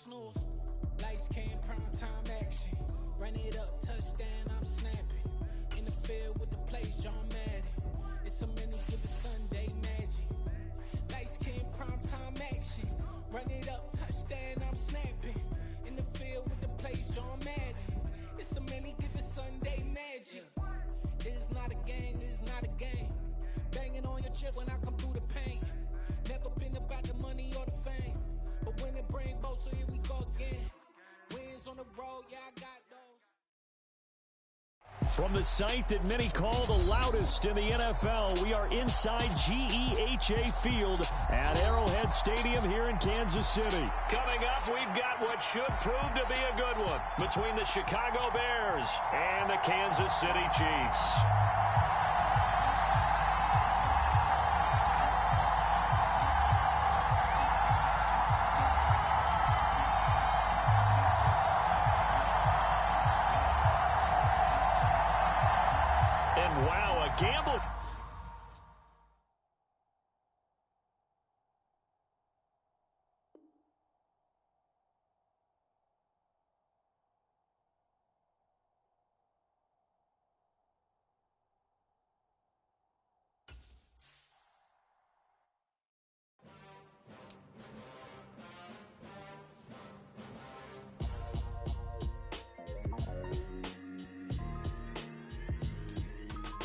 snooze. Lights came, prime time action. Run it up, touchdown, I'm snapping. In the field with the plays, John Madden. It's a many given Sunday magic. Lights came, prime time action. Run it up, touchdown, I'm snapping. In the field with the plays, John Madden. It's a many given Sunday magic. It's not a game, it's not a game. Banging on your chest when I come through the pain. Never been about the money or the fame. But when it bring both, so here we go again. Wins on the road, yeah, I got those. From the site that many call the loudest in the NFL, we are inside GEHA Field at Arrowhead Stadium here in Kansas City. Coming up, we've got what should prove to be a good one between the Chicago Bears and the Kansas City Chiefs. And wow, a gamble.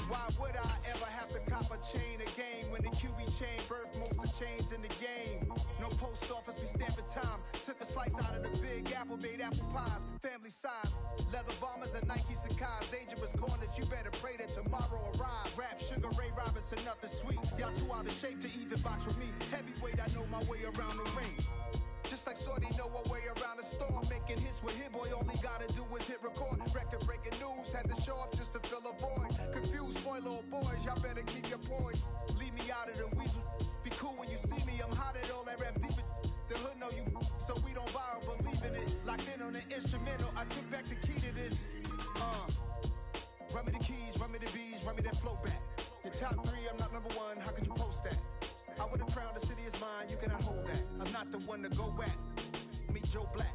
Why would I ever have to cop a chain again when the QB chain birthed most of the chains in the game? No post office, we stamping time. Took a slice out of the big apple, made apple pies, family size. Leather bombers and Nike Sacai's. Dangerous corners, you better pray that tomorrow arrives. Rap, Sugar Ray Robinson, nothing sweet. Y'all too out of shape to even box with me. Heavyweight, I know my way around the ring. Just like Shorty know her way around the storm. Making hits with Hit Boy, all he gotta do is hit record. Record breaking news, had to show up just to fill a void. Confused boy, little boys, y'all better keep your poise. Leave me out of the weasel. Be cool when you see me, I'm hot at all that rap deep. The hood know you, so we don't borrow, believe in it. Locked in on the instrumental, I took back the key to this. Run me the keys, run me the bees, run me that flow back. Your top three, I'm not number one, how could you post that? I would have crowned the city is mine, you cannot hold that. I'm not the one to go at. Meet Joe Black.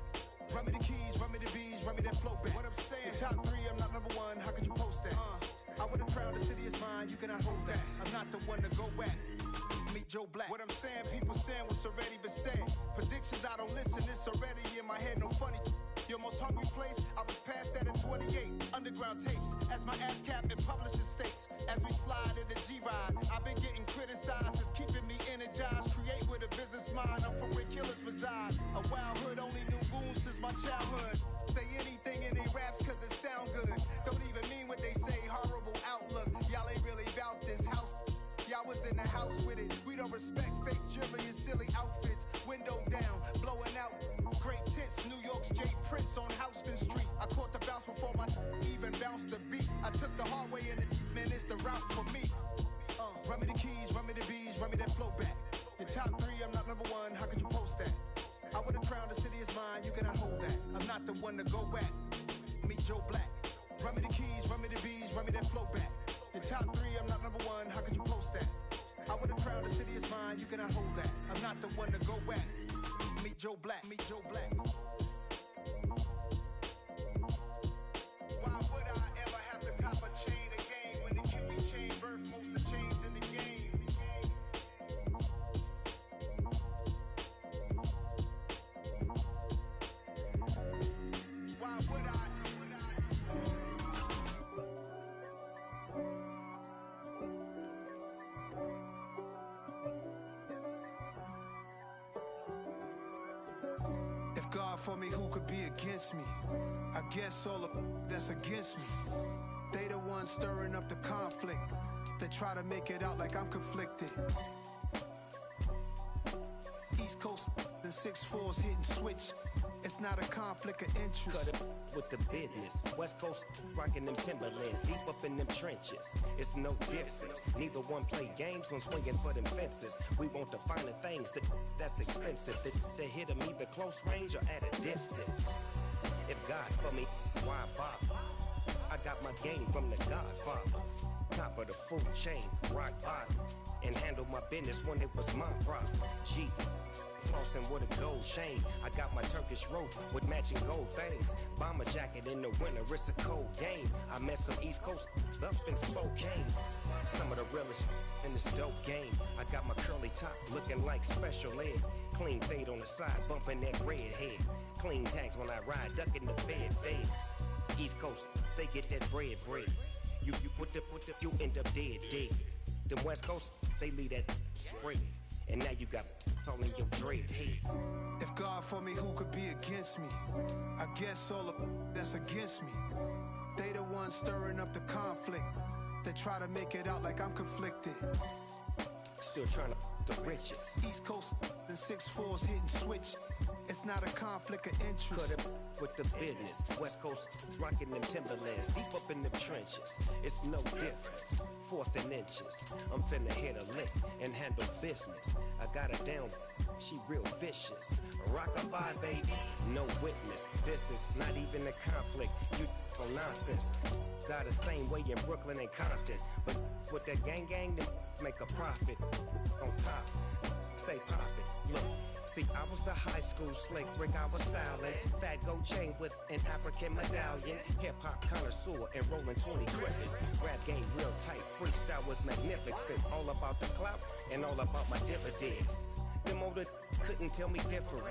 Run me the keys, run me the bees, run me that flow back. What I'm saying, your top three, I'm not number one, how could you post that? I would have crowned the city is mine, you cannot hold that. I'm not the one to go at. Meet Joe Black. What I'm saying, people saying what's already been said. Predictions, I don't listen, it's already in my head, no funny. Your most hungry place, I was past that at 28. Underground tapes, as my ass captain publishing states. As we slide in the G-Ride, I've been getting criticized, it's keeping me energized. Create with a business mind, I'm from where killers reside. A wild hood, only knew goons since my childhood. Say anything in they raps cause it sound good. Don't even mean what they say, horrible outlook. Y'all ain't really about this house. Y'all was in the house with it. We don't respect fake jewelry and silly outfits. Window down, blowing out great tits. New York's J. Prince on Houston Street. I caught the bounce before my even bounced the beat. I took the hard way and it, man, it's the route for me. Run me the keys, run me the bees, run me that flow back. Your top three, I'm not number one, how could you post that? I would have crowned the city is mine, you cannot hold that. I'm not the one to go at. Meet Joe Black. Run me the keys, run me the bees, run me that flow back. Your top three, I'm not number one, how could you post that? I would have crowned the city is mine, you cannot hold that. I'm not the one to go at. Meet Joe Black, meet Joe Black. Why would I ever have to cop a chain again when the QB chain birthed most of the chains in the game? Why would I? If God for me, who could be against me? I guess all of that's against me. They the ones stirring up the conflict. They try to make it out like I'm conflicted. East Coast and 6'4's hitting switch. It's not a conflict of interest. Cut it with the business. West Coast rocking them Timberlands, deep up in them trenches. It's no difference. Neither one play games when swinging for them fences. We want the finer things that's expensive. That hit them either close range or at a distance. If God for me, why bother? I got my game from the Godfather. Top of the food chain, rock bottom. And handle my business when it was my problem. G. Floss Harrison with a gold chain. I got my Turkish rope with matching gold things. Bomber jacket in the winter, it's a cold game. I met some East Coast up in Spokane. Some of the realest in this dope game. I got my curly top looking like special ed. Clean fade on the side, bumping that red head. Clean tags when I ride, ducking the feds. East Coast, they get that bread. You end up dead. Them West Coast, they leave that spray. And now you got calling your dread head. If God for me, who could be against me? I guess all of that's against me. They the ones stirring up the conflict. They try to make it out like I'm conflicted. Still trying to the riches. East Coast and 6'4's hitting switch. It's not a conflict of interest. Cut it with the business. West Coast rocking them Timberlands. Deep up in them trenches. It's no different. Fourth and inches. I'm finna hit a lick and handle business. I got her down. She real vicious. Rock-a-bye, baby. No witness. This is not even a conflict. You on nonsense. Got the same way in Brooklyn and Compton. But with that gang, then make a profit. On top, stay poppin'. Look, see, I was the high school slick Rick, I was styling. Fat gold chain with an African medallion. Hip-hop connoisseur and rolling 20 Griffin. Rap game real tight, freestyle was magnificent. All about the clout and all about my dividends. Them older couldn't tell me different.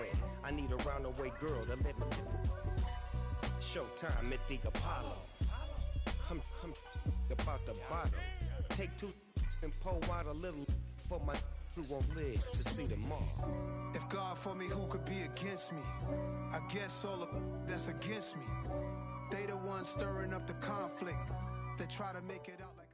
I need a roundaway girl to live with. Showtime at the Apollo. I'm about the bottom. Take two and pour out a little for my who won't live to see tomorrow. If God for me, who could be against me? I guess all of that's against me. They the ones stirring up the conflict. They try to make it out like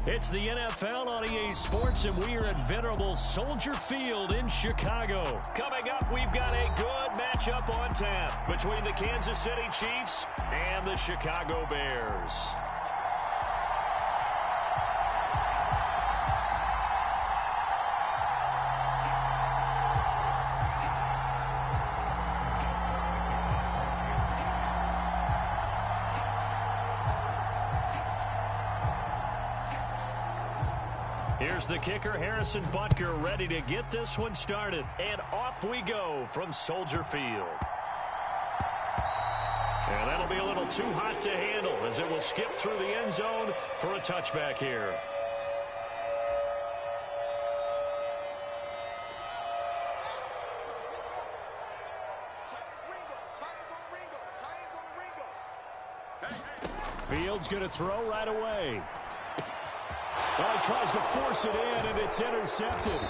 It's the NFL on EA Sports, and we are at venerable Soldier Field in Chicago. Coming up, we've got a good matchup on tap between the Kansas City Chiefs and the Chicago Bears. Here's the kicker, Harrison Butker, ready to get this one started. And off we go from Soldier Field. And that'll be a little too hot to handle as it will skip through the end zone for a touchback here. Fields going to throw right away. Well, he tries to force it in, and it's intercepted.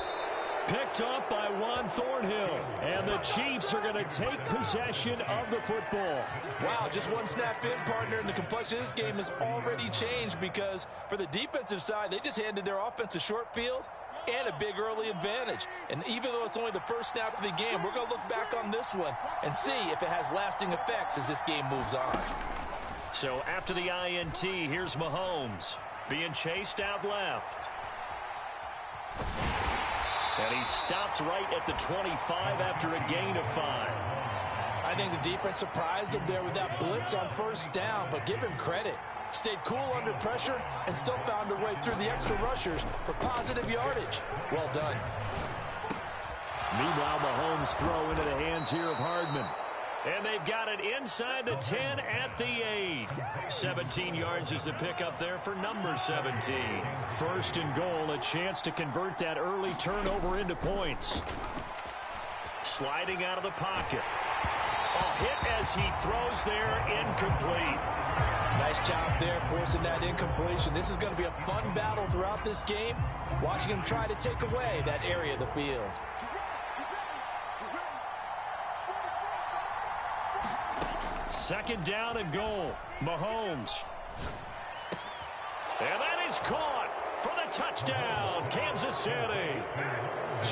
Picked up by Juan Thornhill. And the Chiefs are going to take possession of the football. Wow, just one snap in, partner, and the complexion of this game has already changed because for the defensive side, they just handed their offense a short field and a big early advantage. And even though it's only the first snap of the game, we're going to look back on this one and see if it has lasting effects as this game moves on. So after the INT, here's Mahomes. Being chased out left. And he stopped right at the 25 after a gain of 5. I think the defense surprised him there with that blitz on first down, but give him credit. Stayed cool under pressure and still found a way through the extra rushers for positive yardage. Well done. Meanwhile, Mahomes throw into the hands here of Hardman. And they've got it inside the 10 at the 8. 17 yards is the pickup there for number 17. First and goal, a chance to convert that early turnover into points. Sliding out of the pocket. A hit as he throws there, incomplete. Nice job there forcing that incompletion. This is going to be a fun battle throughout this game. Watching him try to take away that area of the field. Second down and goal. Mahomes. And that is caught for the touchdown, Kansas City.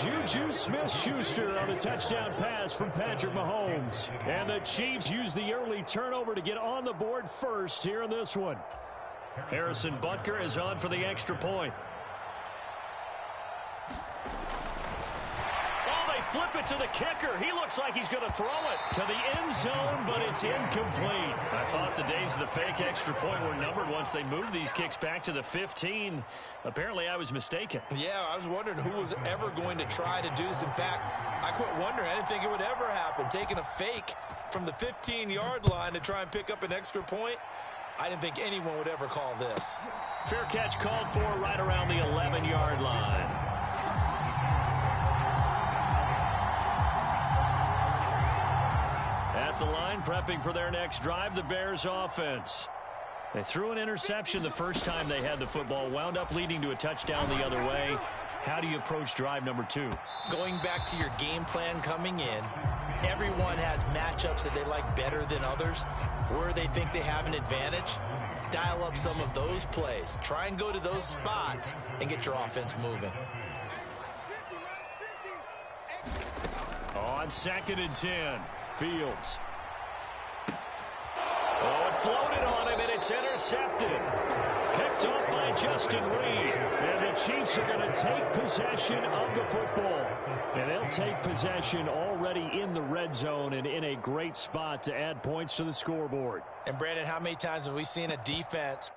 Juju Smith-Schuster on the touchdown pass from Patrick Mahomes. And the Chiefs use the early turnover to get on the board first here in this one. Harrison Butker is on for the extra point. Oh, they flip it to the kicker. He looks like he's going to throw it to the end zone, but it's incomplete. I thought the days of the fake extra point were numbered once they moved these kicks back to the 15. Apparently, I was mistaken. Yeah, I was wondering who was ever going to try to do this. In fact, I quit wondering. I didn't think it would ever happen. Taking a fake from the 15-yard line to try and pick up an extra point, I didn't think anyone would ever call this. Fair catch called for right around the 11-yard line. At the line, prepping for their next drive, the Bears offense. They threw an interception the first time they had the football, wound up leading to a touchdown the other way. How do you approach drive number 2? Going back to your game plan coming in, everyone has matchups that they like better than others, where they think they have an advantage. Dial up some of those plays. Try and go to those spots and get your offense moving. On 2nd and 10, Fields. Oh, it floated on him, and it's intercepted. Picked off by Justin Reed. And the Chiefs are going to take possession of the football. And they'll take possession already in the red zone and in a great spot to add points to the scoreboard. And, Brandon, how many times have we seen a defense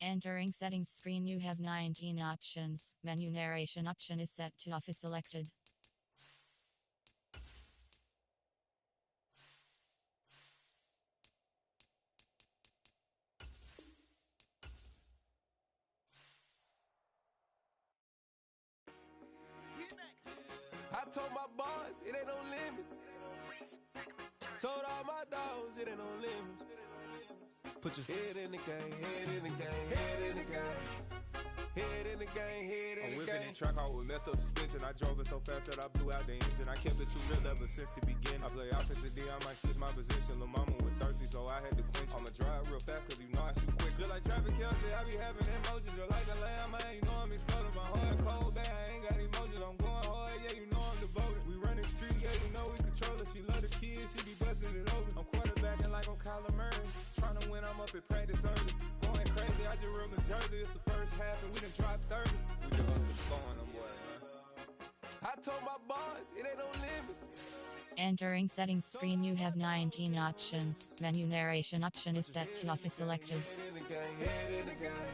Entering settings screen, you have 19 options. Menu narration option is set to off is selected. I told my boys it ain't no limits. Told all my dogs it ain't no limits. Put your head in the game, head in the game, head in the game. Head in the game, head in the game. I'm whipping in track, I was messed up suspension. I drove it so fast that I blew out the engine. I kept it too real ever since the beginning. I play offensive D, I might switch my position. Lil' mama was thirsty, so I had to quench. I'ma drive real fast, cause you know I shoot quick. Just like traffic Kelsey, I be having emotions. Just like the lamb, man, you know I'm exploding. My heart cold, bad, I ain't got emotions. I'm going hard, yeah, you know I'm devoted. We running street, yeah, you know we control it. She love the kids, she be busting it open. I'm quarterbacking like I'm Kyler Murray. Trying to win, I'm up at practice early. Going crazy, I just rolled the jersey. It's the first half, and we done dropped 30. We just underscoring them, boy, man. I told my boys, it ain't no limits. Entering settings screen, you have 19 options. Menu narration option is set to off is selected. Head in the game, head in the game.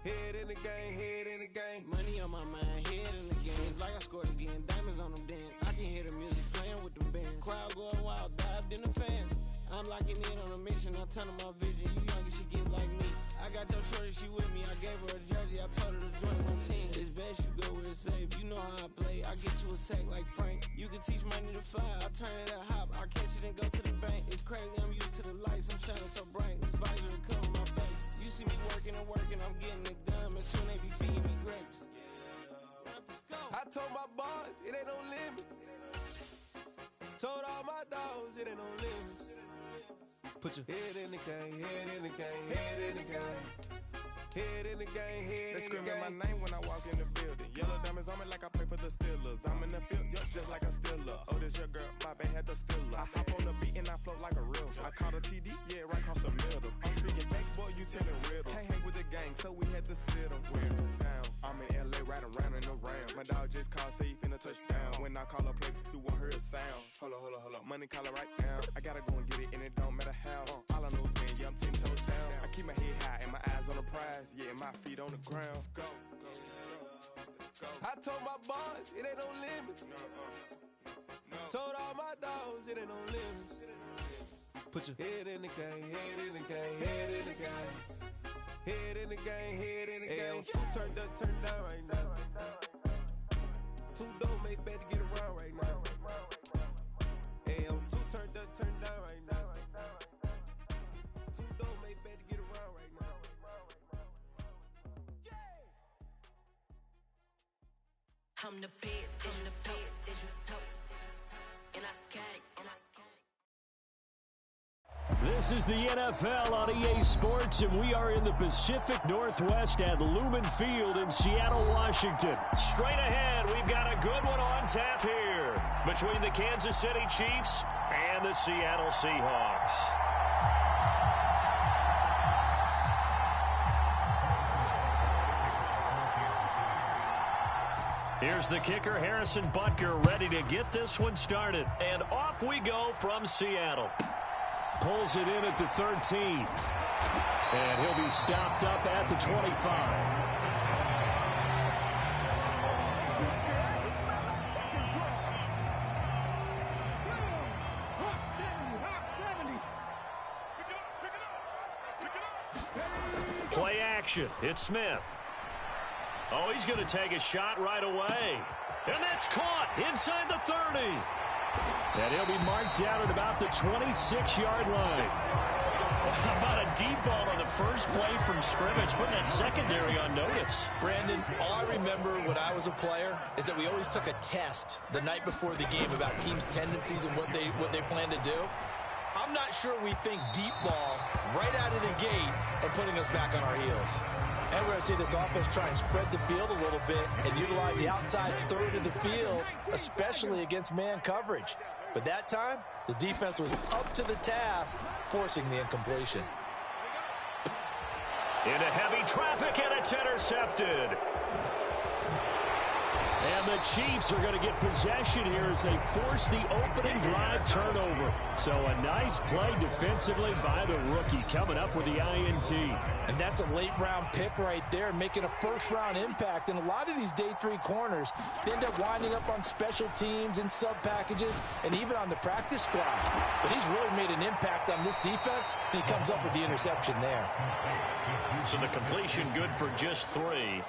Head in the game, head in the game. Money on my mind, head in the game. It's like I scored again, diamonds on them dance. I can hear the music playing with them bands. Crowd going wild, dived in the fans. I'm locking in on a mission, I turn on my vision. You young, she get like me. I got your shorty, she with me. I gave her a jersey, I told her to join my team. It's best you go where it's safe. You know how I play. I get you a sack like Frank. You can teach money to fly. I turn it a hop. I catch it and go to the bank. It's crazy, I'm used to the lights. I'm shining so bright. This visor to cover my face. You see me working and working, I'm getting it done. And soon they be feeding me grapes. I told my boys, it ain't no limits. Told all my dogs, it ain't no limits. Put your head in the game, head in the game, head in the game. Head in the game, head in the game. They screaming my name when I walk in the building. Yellow diamonds on me like I play for the Steelers. I'm in the field, yup, just like a Steeler. Oh, this your girl, my band had the Steeler. I hop on the beat and I float like a real. I caught a TD, yeah, right across the middle. I'm speaking thanks, boy, you telling riddles. Can't hang with the gang, so we had to sit them down. I'm in LA riding round and around. My dog just called, say he finna touchdown. When I call a play, you won't hear a sound. Hold up, money call it right now. I gotta go and get it, and it don't matter how. All I know is, man, yeah, I'm 10 toes down. I keep my head high and my eyes on the prize. Yeah, my feet on the ground. Let's go. I told my boys, it ain't no limits. Told all my dogs, it ain't no limits. Put your head in the game, head in the game, head in the game. Head in the game, head in the game. Two turned up, turned down right now. Two don't make bad to get around right now. Hey, I'm two turned up, turned down right now. Two don't make bad to get around right now. I'm the best, I'm the best, as you know. And I got it, and I got it. This is the NFL on EA Sports, and we are in the Pacific Northwest at Lumen Field in Seattle, Washington. Straight ahead, we've got a good one on tap here between the Kansas City Chiefs and the Seattle Seahawks. Here's the kicker, Harrison Butker, ready to get this one started. And off we go from Seattle. Pulls it in at the 13. And he'll be stopped up at the 25. Play action. It's Smith. Oh, he's going to take a shot right away. And that's caught inside the 30. And he'll be marked down at about the 26-yard line. How about a deep ball on the first play from scrimmage, putting that secondary on notice? Brandon, all I remember when I was a player is that we always took a test the night before the game about teams' tendencies and what they plan to do. I'm not sure we think deep ball right out of the gate and putting us back on our heels. And we're going to see this offense try and spread the field a little bit and utilize the outside third of the field, especially against man coverage. But that time, the defense was up to the task, forcing the incompletion. Into heavy traffic, and it's intercepted. And the Chiefs are going to get possession here as they force the opening drive turnover. So a nice play defensively by the rookie, coming up with the INT. And that's a late-round pick right there, making a first-round impact. And a lot of these day 3 corners, they end up winding up on special teams and sub-packages and even on the practice squad. But he's really made an impact on this defense, and he comes up with the interception there. So the completion good for just 3,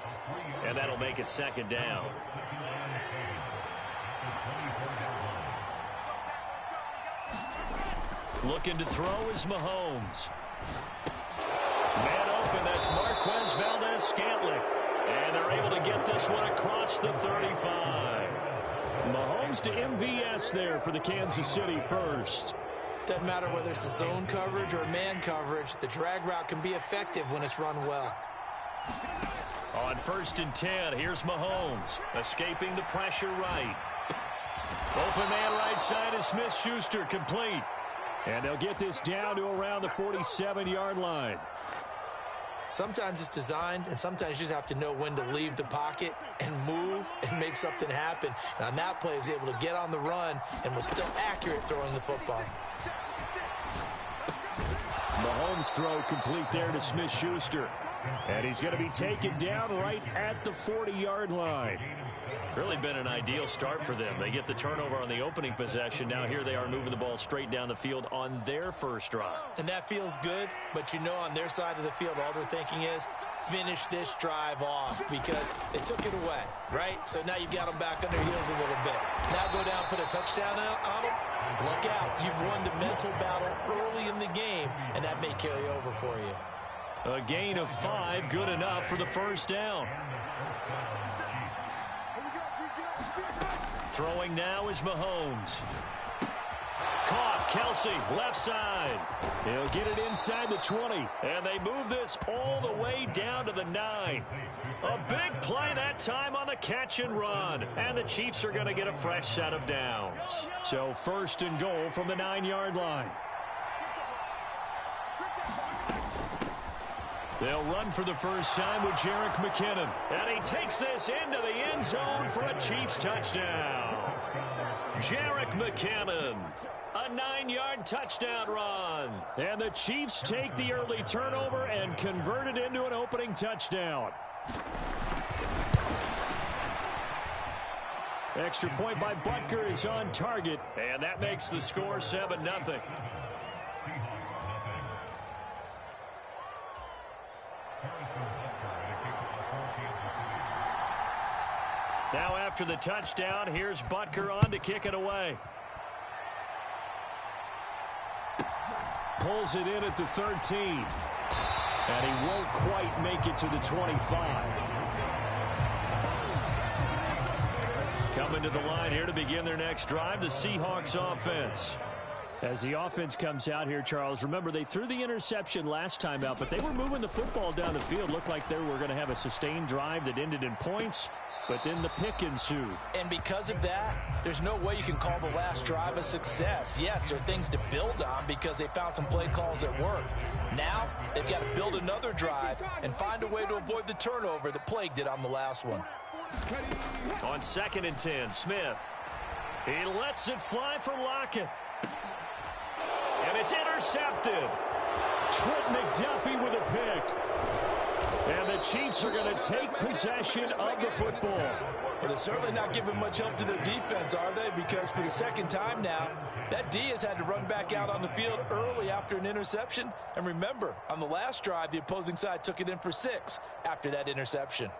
and that'll make it second down. Looking to throw is Mahomes. Man open, that's Marquez Valdez-Scantling. And they're able to get this one across the 35. Mahomes to MVS there for the Kansas City first. Doesn't matter whether it's a zone coverage or man coverage, the drag route can be effective when it's run well. On 1st and 10, here's Mahomes, escaping the pressure right. Open man right side is Smith-Schuster, complete. And they'll get this down to around the 47-yard line. Sometimes it's designed, and sometimes you just have to know when to leave the pocket and move and make something happen. And on that play, he was able to get on the run and was still accurate throwing the football. Mahomes' throw complete there to Smith-Schuster. And he's going to be taken down right at the 40-yard line. Really been an ideal start for them. They get the turnover on the opening possession. Now here they are moving the ball straight down the field on their first drive. And that feels good, but you know on their side of the field, all they're thinking is finish this drive off because they took it away, right? So now you've got them back on their heels a little bit. Now go down, put a touchdown on them. Look out. You've won the mental battle early in the game, and that may carry over for you. A gain of 5, good enough for the first down. Throwing now is Mahomes. Caught, Kelsey, left side. He'll get it inside the 20. And they move this all the way down to the 9. A big play that time on the catch and run. And the Chiefs are going to get a fresh set of downs. So 1st and goal from the 9-yard line. They'll run for the first time with Jerick McKinnon. And he takes this into the end zone for a Chiefs touchdown. Jerick McKinnon, a 9-yard touchdown run. And the Chiefs take the early turnover and convert it into an opening touchdown. Extra point by Butker is on target. And that makes the score 7-0. Now after the touchdown, here's Butker on to kick it away. Pulls it in at the 13. And he won't quite make it to the 25. Coming to the line here to begin their next drive, the Seahawks offense. As the offense comes out here, Charles, remember they threw the interception last time out, but they were moving the football down the field. Looked like they were going to have a sustained drive that ended in points. But then the pick ensued. And because of that, there's no way you can call the last drive a success. Yes, there are things to build on because they found some play calls that work. Now, they've got to build another drive and find a way to avoid the turnover that plagued it on the last one. On 2nd and 10, Smith. He lets it fly for Lockett. And it's intercepted. Trent McDuffie with a pick. And the Chiefs are going to take possession of the football. Well, they're certainly not giving much help to their defense, are they? Because for the second time now, that D has had to run back out on the field early after an interception. And remember, on the last drive, the opposing side took it in for 6 after that interception.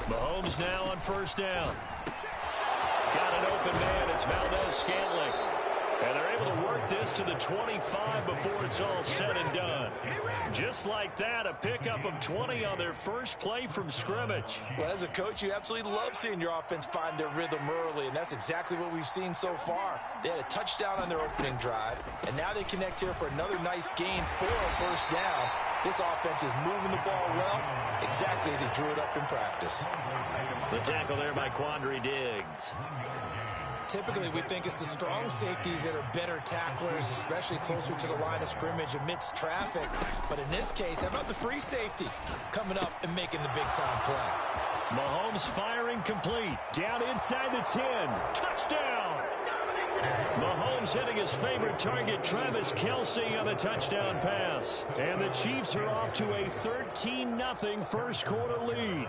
Mahomes now on 1st down. Got an open man. It's Valdez-Scantling. And they're able to work this to the 25 before it's all said and done. Just like that, a pickup of 20 on their first play from scrimmage. Well, as a coach, you absolutely love seeing your offense find their rhythm early, and that's exactly what we've seen so far. They had a touchdown on their opening drive, and now they connect here for another nice gain for a 1st down. This offense is moving the ball well, exactly as he drew it up in practice. The tackle there by Quandre Diggs. Typically, we think it's the strong safeties that are better tacklers, especially closer to the line of scrimmage amidst traffic. But in this case, how about the free safety coming up and making the big-time play? Mahomes firing complete. Down inside the 10. Touchdown! Mahomes hitting his favorite target, Travis Kelce, on the touchdown pass. And the Chiefs are off to a 13-0 first quarter lead.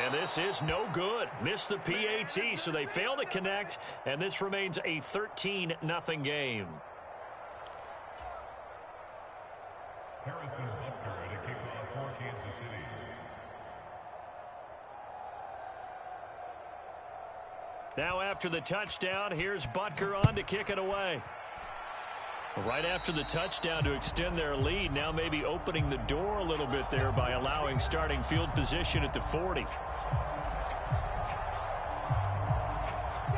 And this is no good. Missed the PAT, so they fail to connect, and this remains a 13-0 game. Harrison Butker to kick off for Kansas City. Now after the touchdown, here's Butker on to kick it away. Right after the touchdown to extend their lead, now maybe opening the door a little bit there by allowing starting field position at the 40.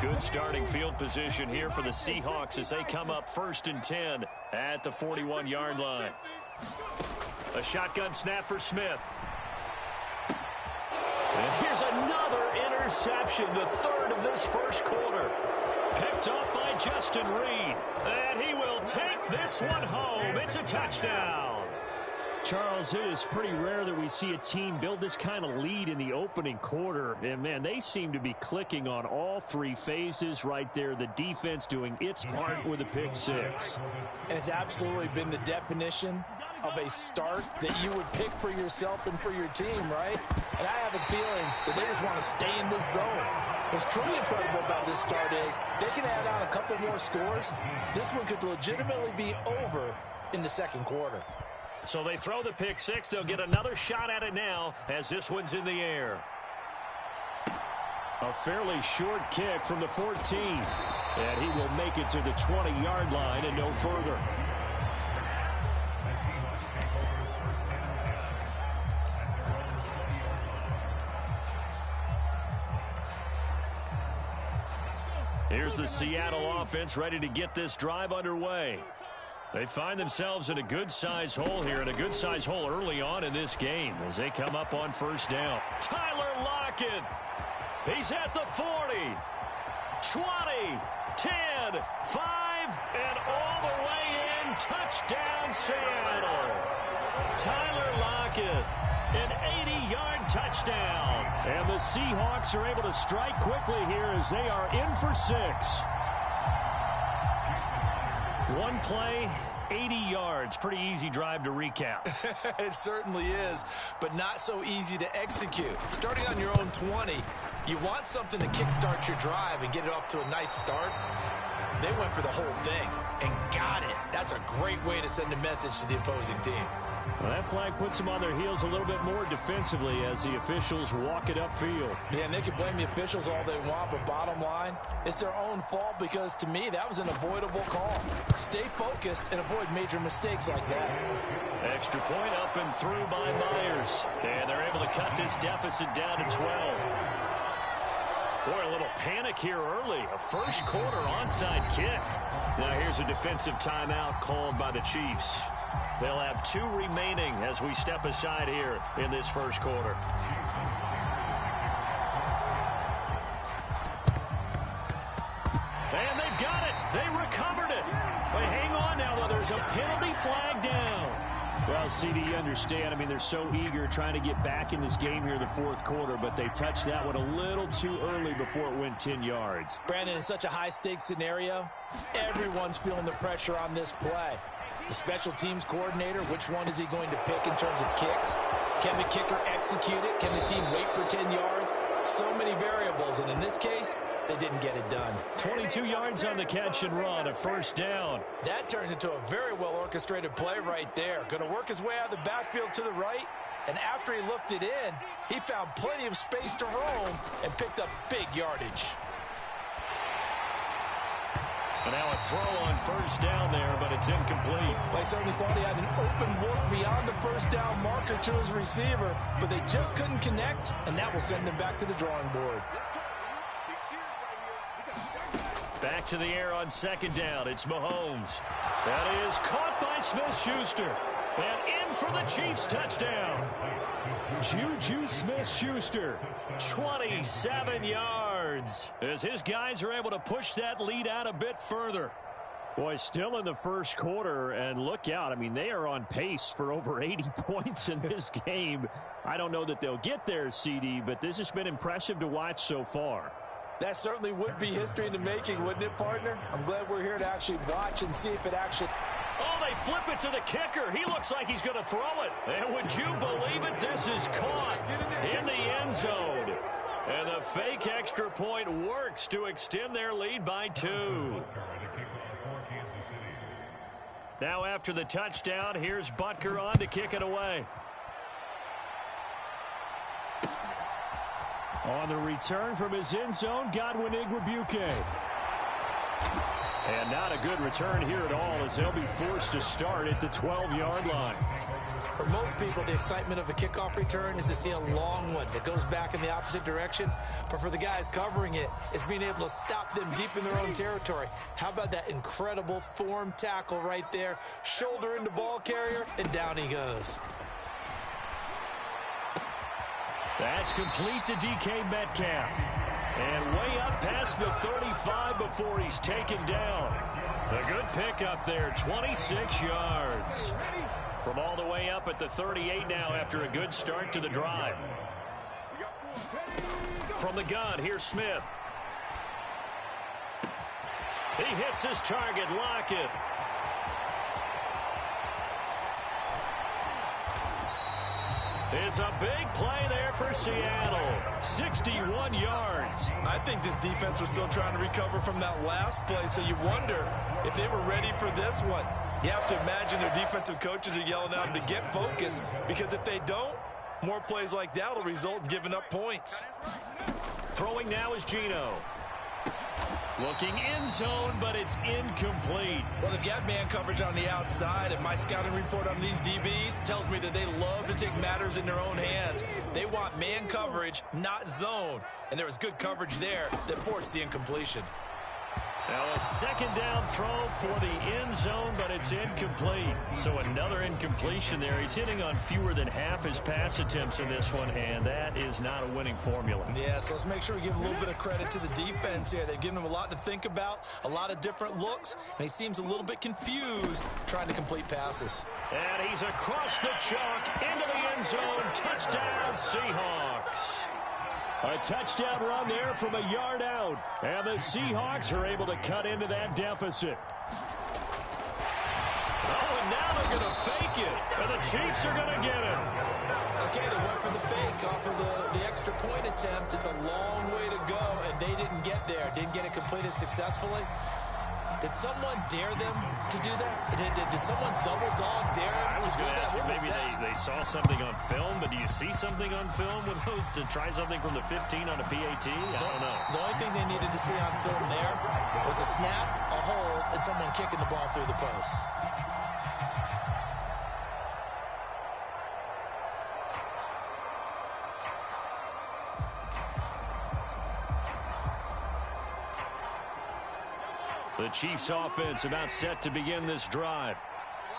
Good starting field position here for the Seahawks as they come up 1st and 10 at the 41-yard line. A shotgun snap for Smith. And here's another interception, the 3rd of this first quarter. Picked up by Justin Reed. And he will take this one home. It's a touchdown. Charles, it is pretty rare that we see a team build this kind of lead in the opening quarter. And, man, they seem to be clicking on all 3 phases right there. The defense doing its part with a pick 6. And it's absolutely been the definition of a start that you would pick for yourself and for your team, right? And I have a feeling that they just want to stay in this zone. What's truly incredible about this start is they can add on a couple more scores. This one could legitimately be over in the second quarter. So they throw the pick 6. They'll get another shot at it now as this one's in the air. A fairly short kick from the 14. And he will make it to the 20-yard line and no further. Here's the Seattle offense ready to get this drive underway. They find themselves in a good-sized hole here, and a good-sized hole early on in this game as they come up on 1st down. Tyler Lockett. He's at the 40, 20, 10, 5, and all the way in. Touchdown, Seattle. Tyler Lockett, an 80-yard touchdown. And the Seahawks are able to strike quickly here as they are in for 6. One play, 80 yards. Pretty easy drive to recap. It certainly is, but not so easy to execute. Starting on your own 20, you want something to kickstart your drive and get it off to a nice start. They went for the whole thing and got it. That's a great way to send a message to the opposing team. Well, that flag puts them on their heels a little bit more defensively as the officials walk it upfield. Yeah, and they can blame the officials all they want, but bottom line, it's their own fault because, to me, that was an avoidable call. Stay focused and avoid major mistakes like that. Extra point up and through by Myers. And they're able to cut this deficit down to 12. Boy, a little panic here early. A first quarter onside kick. Now here's a defensive timeout called by the Chiefs. They'll have 2 remaining as we step aside here in this first quarter. penalty flag down. Well, CD, you understand. I mean, they're so eager trying to get back in this game here in the fourth quarter, but they touched that one a little too early before it went 10 yards. Brandon, in such a high-stakes scenario, everyone's feeling the pressure on this play. The special teams coordinator, which one is he going to pick in terms of kicks? Can the kicker execute it? Can the team wait for 10 yards? So many variables, and in this case, they didn't get it done. 22 yards on the catch and run, a first down. That turns into a very well-orchestrated play right there. Going to work his way out of the backfield to the right, and after he looked it in, he found plenty of space to roam and picked up big yardage. And now a throw on first down there, but it's incomplete. They certainly thought he had an open look beyond the first down marker to his receiver, but they just couldn't connect, and that will send them back to the drawing board. Back to the air on second down. It's Mahomes. That is caught by Smith-Schuster. And in for the Chiefs touchdown. Juju Smith-Schuster, 27 yards. As his guys are able to push that lead out a bit further. Boy, still in the first quarter, and look out. I mean, they are on pace for over 80 points in this game. I don't know that they'll get there, CD, but this has been impressive to watch so far. That certainly would be history in the making, wouldn't it, partner? I'm glad we're here to actually watch and see if it actually... Oh, they flip it to the kicker. He looks like he's going to throw it. And would you believe it? This is caught in the end zone. And the fake extra point works to extend their lead by 2. Now after the touchdown, here's Butker on to kick it away. On the return from his end zone, Godwin Igwebuike. And not a good return here at all as they'll be forced to start at the 12-yard line. For most people, the excitement of a kickoff return is to see a long one that goes back in the opposite direction. But for the guys covering it, it's being able to stop them deep in their own territory. How about that incredible form tackle right there? Shoulder into ball carrier, and down he goes. That's complete to DK Metcalf. And way up past the 35 before he's taken down. A good pickup there, 26 yards. From all the way up at the 38 now after a good start to the drive. From the gun, here's Smith. He hits his target, Lockett. It's a big play there for Seattle. 61 yards. I think this defense was still trying to recover from that last play, so you wonder if they were ready for this one. You have to imagine their defensive coaches are yelling at them to get focused, because if they don't, more plays like that will result in giving up points. Throwing now is Geno. Looking in zone, but it's incomplete. Well, they've got man coverage on the outside, and my scouting report on these DBs tells me that they love to take matters in their own hands. They want man coverage, not zone. And there was good coverage there that forced the incompletion. Now a second down throw for the end zone, but it's incomplete. So another incompletion there. He's hitting on fewer than half his pass attempts in this one, and that is not a winning formula. Yeah, so let's make sure we give a little bit of credit to the defense here. They've given him a lot to think about, a lot of different looks, and he seems a little bit confused trying to complete passes. And he's across the chalk into the end zone. Touchdown, Seahawks. A touchdown run there from a yard out. And the Seahawks are able to cut into that deficit. Oh, and now they're going to fake it. And the Chiefs are going to get it. Okay, they went for the fake off of the extra point attempt. It's a long way to go, and they didn't get there. Didn't get it completed successfully. Did someone dare them to do that? Did someone double dog dare them I was to do going to that? ask you, maybe they saw something on film, but do you see something on film with those to try something from the 15 on a PAT? I don't know. The only thing they needed to see on film there was a snap, a hold, and someone kicking the ball through the post. The Chiefs offense about set to begin this drive.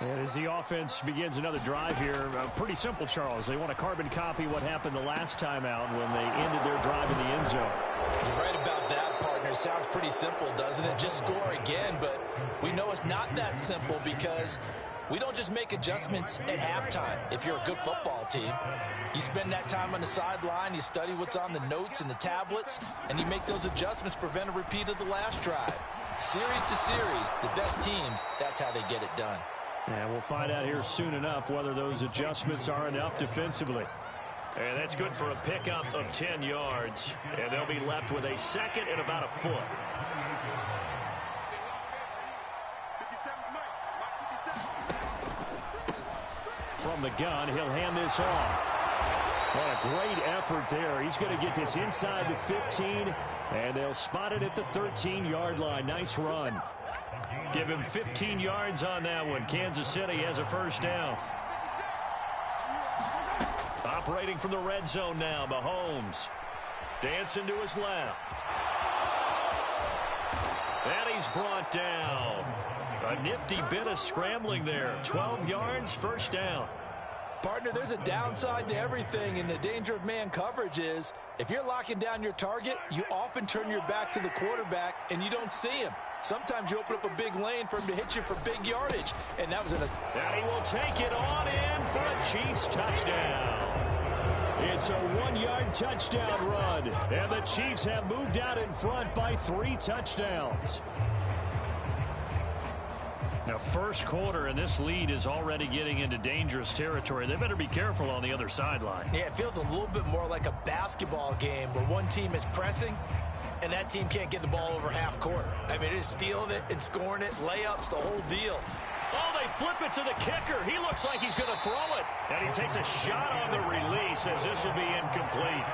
And as the offense begins another drive here, pretty simple, Charles. They want to carbon copy what happened the last time out when they ended their drive in the end zone. You're right about that, partner. partner. It sounds pretty simple, doesn't it? Just score again, but we know it's not that simple because we don't just make adjustments at halftime. If you're a good football team, you spend that time on the sideline, you study what's on the notes and the tablets, and you make those adjustments to prevent a repeat of the last drive. Series to series, the best teams, that's how they get it done. And we'll find out here soon enough whether those adjustments are enough defensively. And that's good for a pickup of 10 yards. And they'll be left with a second and about a foot. From the gun, he'll hand this off. What a great effort there. He's going to get this inside the 15, and they'll spot it at the 13-yard line. Nice run. Give him 15 yards on that one. Kansas City has a first down. Operating from the red zone now, Mahomes. Dancing to his left. And he's brought down. A nifty bit of scrambling there. 12 yards, first down. Partner, there's a downside to everything, and the danger of man coverage is if you're locking down your target, you often turn your back to the quarterback and you don't see him. Sometimes you open up a big lane for him to hit you for big yardage, and that was in a... And he will take it on in for a Chiefs touchdown. It's a 1-yard touchdown run, and the Chiefs have moved out in front by 3 touchdowns. Now, first quarter, and this lead is already getting into dangerous territory. They better be careful on the other sideline. Yeah, it feels a little bit more like a basketball game where one team is pressing and that team can't get the ball over half court. I mean, it is stealing it and scoring it, layups, the whole deal. Oh, they flip it to the kicker. He looks like he's going to throw it. And he takes a shot on the release as this will be incomplete.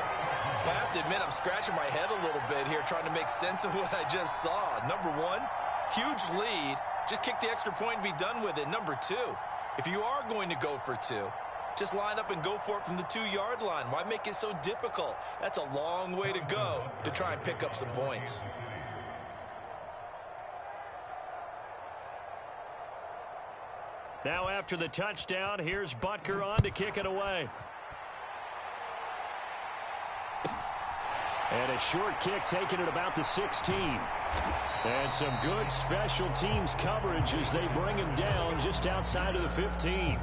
Well, I have to admit, I'm scratching my head a little bit here trying to make sense of what I just saw. Number one, huge lead. Just kick the extra point and be done with it. Number two, if you are going to go for two, just line up and go for it from the 2-yard line. Why make it so difficult? That's a long way to go to try and pick up some points. Now after the touchdown, here's Butker on to kick it away. And a short kick taken at about the 16. And some good special teams coverage as they bring him down just outside of the 15.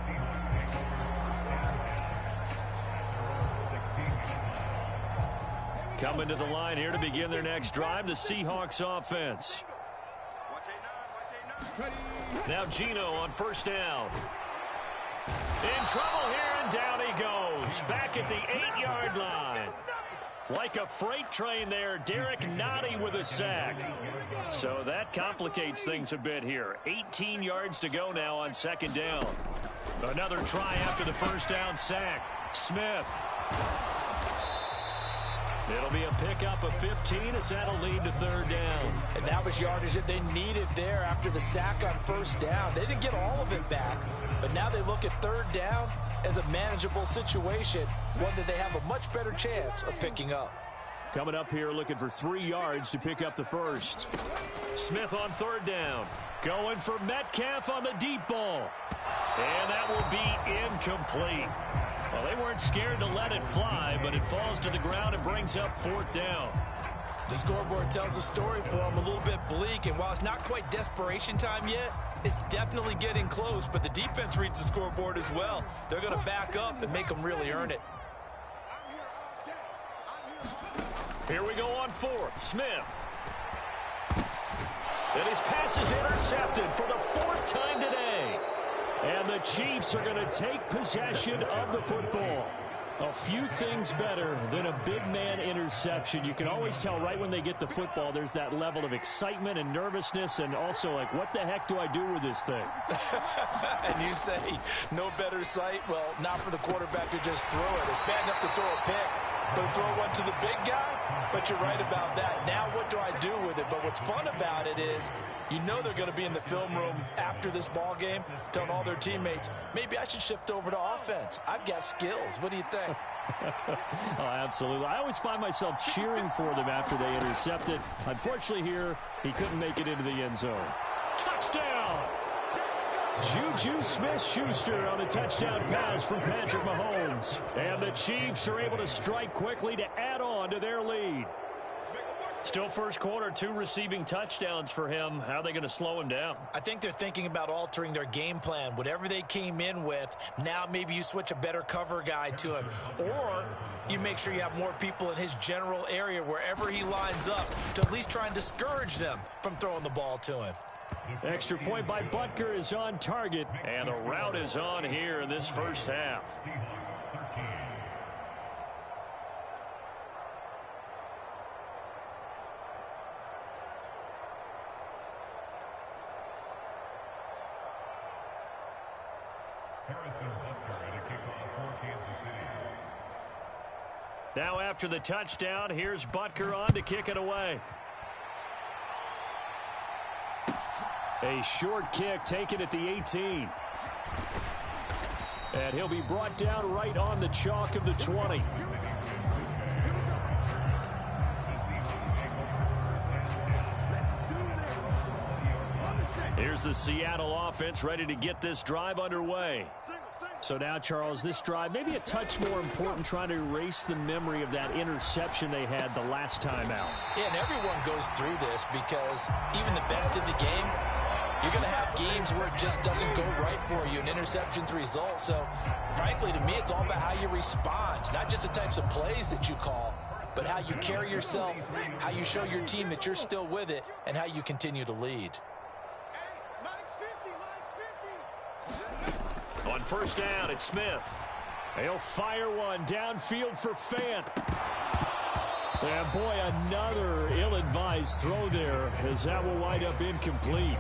Coming to the line here to begin their next drive, the Seahawks offense. Now Geno on first down. In trouble here, and down he goes. Back at the 8-yard line. Like a freight train there, Derek Nottie with a sack. So that complicates things a bit here. 18 yards to go now on second down. Another try after the first down sack. Smith. It'll be a pickup of 15 as that'll lead to third down. And that was yardage that they needed there after the sack on first down. They didn't get all of it back, but now they look at third down as a manageable situation, one that they have a much better chance of picking up. Coming up here looking for 3 yards to pick up the first. Smith on third down. Going for Metcalf on the deep ball. And that will be incomplete. Well, they weren't scared to let it fly, but it falls to the ground and brings up fourth down. The scoreboard tells a story for them, a little bit bleak, and while it's not quite desperation time yet, it's definitely getting close, but the defense reads the scoreboard as well. They're going to back up and make them really earn it. Here we go on fourth. Smith. And his pass is intercepted for the 4th time today. And the Chiefs are going to take possession of the football. A few things better than a big man interception. You can always tell right when they get the football, there's that level of excitement and nervousness, and also like, what the heck do I do with this thing? And you say, no better sight? Well, not for the quarterback to just throw it. It's bad enough to throw a pick, but throw one to the big guy? But you're right about that. Now what do I do with it? But what's fun about it is, you know they're going to be in the film room after this ball game telling all their teammates, maybe I should shift over to offense. I've got skills. What do you think? Oh, absolutely. I always find myself cheering for them after they intercept it. Unfortunately here, he couldn't make it into the end zone. Touchdown! Juju Smith-Schuster on a touchdown pass from Patrick Mahomes. And the Chiefs are able to strike quickly to add on to their lead. Still first quarter, 2 receiving touchdowns for him. How are they going to slow him down? I think they're thinking about altering their game plan. Whatever they came in with, now maybe you switch a better cover guy to him. Or you make sure you have more people in his general area wherever he lines up to at least try and discourage them from throwing the ball to him. Extra point by Butker is on target, and a route is on here in this first half. Now after the touchdown, here's Butker on to kick it away. A short kick taken at the 18. And he'll be brought down right on the chalk of the 20. Here's the Seattle offense ready to get this drive underway. So now, Charles, this drive maybe a touch more important, trying to erase the memory of that interception they had the last time out. Yeah, and everyone goes through this because even the best in the game, you're going to have games where it just doesn't go right for you, and interceptions result. So, frankly, to me, it's all about how you respond, not just the types of plays that you call, but how you carry yourself, how you show your team that you're still with it, and how you continue to lead. On first down, it's Smith. He'll fire one downfield for Fant. And boy, another ill-advised throw there, as that will wind up incomplete.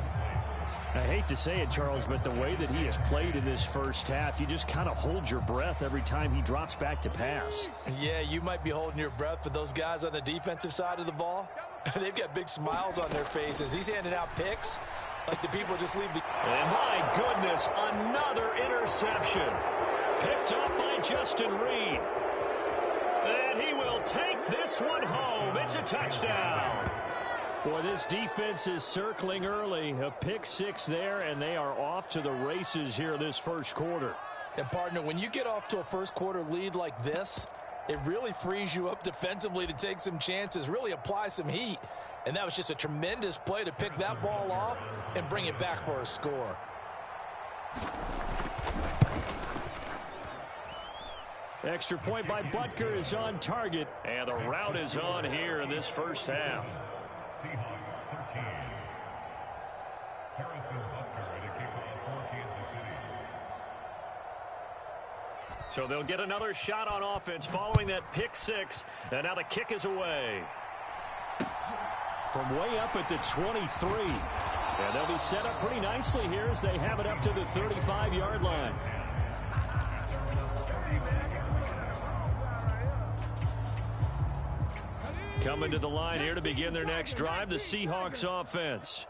I hate to say it, Charles, but the way that he has played in this first half, you just kind of hold your breath every time he drops back to pass. Yeah, you might be holding your breath, but those guys on the defensive side of the ball, they've got big smiles on their faces. He's handing out picks like the people just leave the... And my goodness, another interception. Picked up by Justin Reed. And he will take this one home. It's a touchdown. Boy, this defense is circling early. A pick six there, and they are off to the races here this first quarter. And, partner, when you get off to a first quarter lead like this, it really frees you up defensively to take some chances, really apply some heat. And that was just a tremendous play to pick that ball off and bring it back for a score. Extra point by Butker is on target, and the route is on here in this first half. So they'll get another shot on offense following that pick six, and now the kick is away. From way up at the 23. And they'll be set up pretty nicely here as they have it up to the 35-yard line. Coming to the line here to begin their next drive, the Seahawks offense.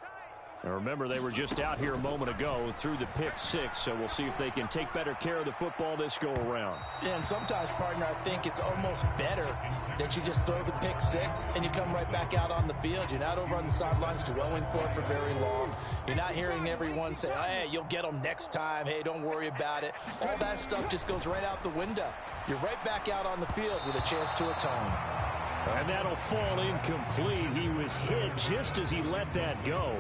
Now remember, they were just out here a moment ago through the pick six, so we'll see if they can take better care of the football this go-around. Yeah, and sometimes, partner, I think it's almost better that you just throw the pick six and you come right back out on the field. You're not over on the sidelines dwelling for it for very long. You're not hearing everyone say, hey, you'll get them next time. Hey, don't worry about it. All that stuff just goes right out the window. You're right back out on the field with a chance to atone. And that'll fall incomplete. He was hit just as he let that go.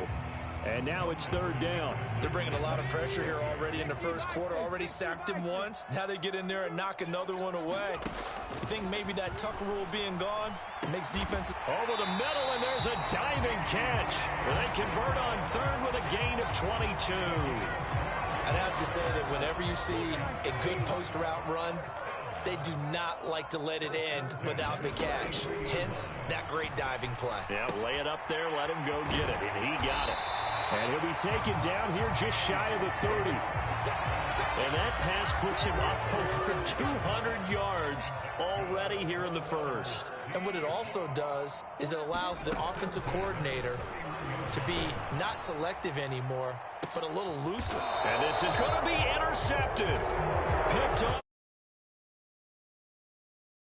And now it's third down. They're bringing a lot of pressure here already in the first quarter. Already sacked him once. Now they get in there and knock another one away. I think maybe that Tucker rule being gone makes defense... Over the middle, and there's a diving catch. They convert on third with a gain of 22. I'd have to say that whenever you see a good post route run, they do not like to let it end without the catch. Hence, that great diving play. Yeah, lay it up there, let him go get it, and he got it. And he'll be taken down here just shy of the 30. And that pass puts him up over 200 yards already here in the first. And what it also does is it allows the offensive coordinator to be not selective anymore, but a little looser. And this is going to be intercepted. Picked up